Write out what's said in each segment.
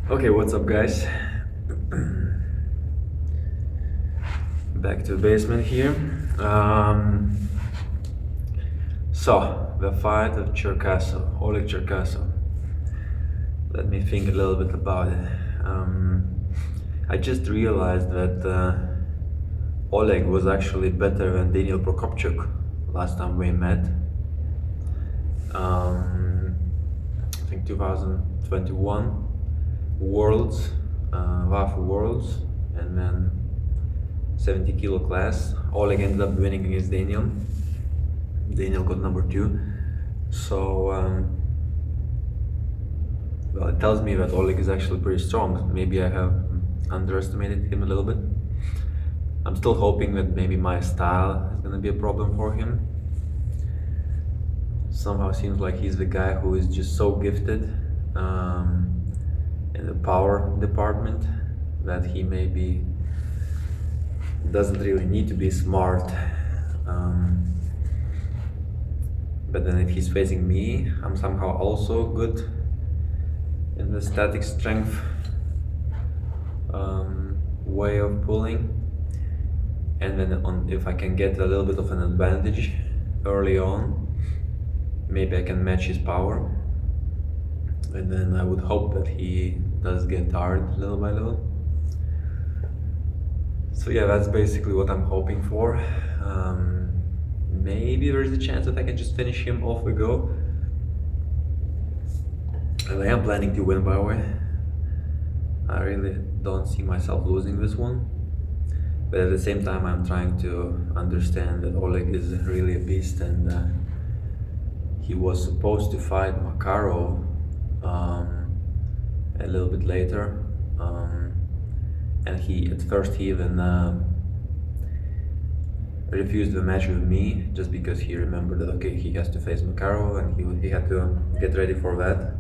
Okay, what's up, guys? Back to the basement here. So, the fight of Cherkasov, Oleg Jerkasov. Let me think a little bit about it. I just realized that Oleg was actually better than Daniel Prokopchuk last time we met. I think 2021 Worlds, WAF Worlds, and then 70 kilo class. Oleg ended up winning against Daniel. Daniel got number 2. So, well, it tells me that Oleg is actually pretty strong. Maybe I have underestimated him a little bit. I'm still hoping that maybe my style is gonna be a problem for him. Somehow seems like he's the guy who is just so gifted in the power department that he maybe doesn't really need to be smart. But then if he's facing me, I'm somehow also good in the static strength way of pulling. And then if I can get a little bit of an advantage early on, maybe I can match his power. And then I would hope that he does get tired little by little. So yeah, that's basically what I'm hoping for. Maybe there's a chance that I can just finish him off the go. And I am planning to win, by the way. I really don't see myself losing this one. But at the same time, I'm trying to understand that Oleg is really a beast, and he was supposed to fight Makarov a little bit later. And at first he even refused the match with me just because he remembered that he has to face Makarov and he had to get ready for that.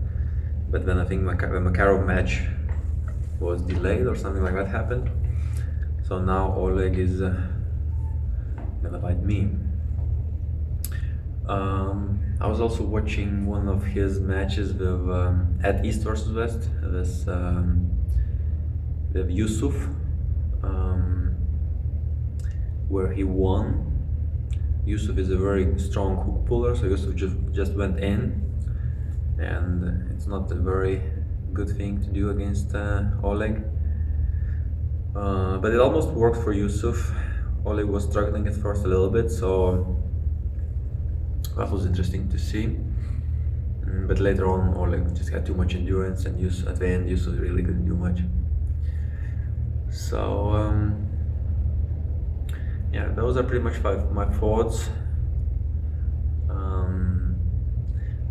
But then I think the Makarov match was delayed or something like that happened. So now Oleg is gonna fight me. I was also watching one of his matches with at East vs West, this with Yusuf, where he won. Yusuf is a very strong hook puller, so Yusuf just went in, and it's not a very good thing to do against Oleg. But it almost worked for Yusuf. Oleg was struggling at first a little bit, so that was interesting to see. But later on, Oleg just had too much endurance, and at the end, Yusuf really couldn't do much. So yeah, those are pretty much my thoughts.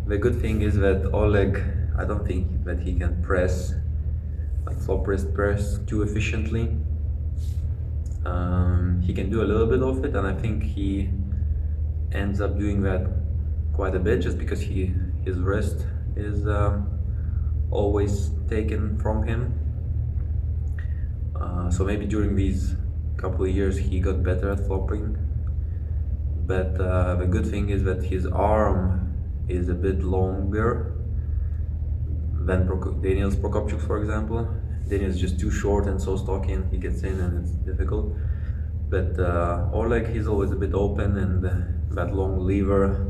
The good thing is that Oleg, I don't think that he can press, like flop wrist press, too efficiently. He can do a little bit of it, and I think he ends up doing that quite a bit just because his wrist is always taken from him. So maybe during these couple of years he got better at flopping. But the good thing is that his arm is a bit longer than Daniel's Prokopchuk, for example. Daniel's just too short and so stocky, and he gets in and it's difficult. But Oleg, he's always a bit open, and that long lever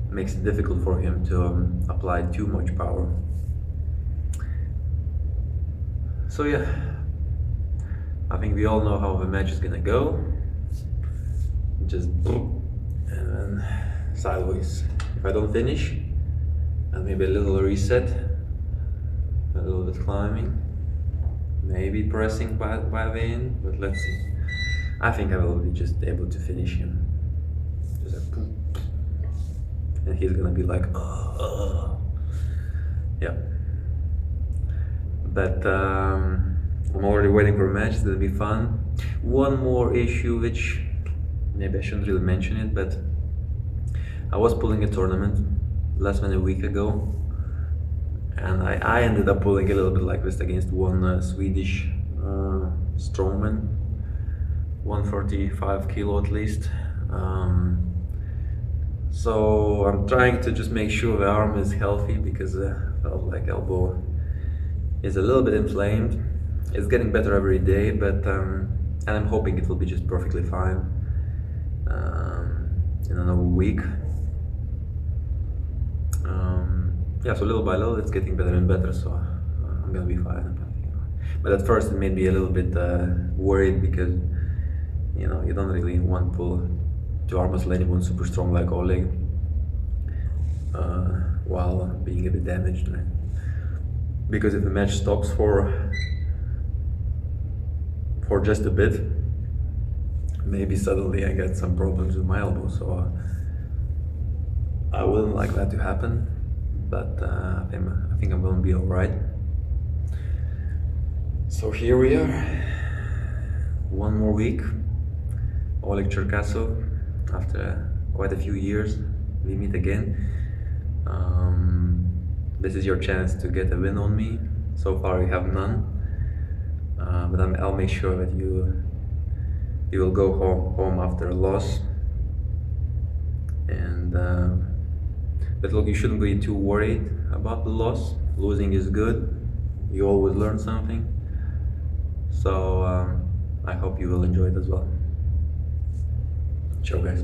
makes it difficult for him to apply too much power. So yeah, I think we all know how the match is gonna go. Just boom, and then sideways. If I don't finish, and maybe a little reset, a little bit climbing, maybe pressing by the end, but let's see. I think I will be just able to finish him. Just like boom. And he's gonna be like, yeah. But I'm already waiting for a match. It's gonna be fun. One more issue, which maybe I shouldn't really mention it, but I was pulling a tournament less than a week ago, and I ended up pulling a little bit like this against one Swedish strongman, 145 kilo at least. So I'm trying to just make sure the arm is healthy, because I felt like elbow is a little bit inflamed. It's getting better every day, but and I'm hoping it will be just perfectly fine in another week. Yeah, so little by little it's getting better and better, so I'm gonna be fine. But at first it made me a little bit worried because you don't really want to arm wrestle anyone super strong like Oleg while being a bit damaged. Because if the match stops for just a bit, maybe suddenly I get some problems with my elbow, so I wouldn't like that to happen, but I think I'm gonna be alright. So here we are, one more week. Oleg Jerkasov, after quite a few years, we meet again. This is your chance to get a win on me. So far you have none, but I'll make sure that you will go home after a loss. And but look, you shouldn't be too worried about the loss. Losing is good. You always learn something. So I hope you will enjoy it as well. Ciao guys.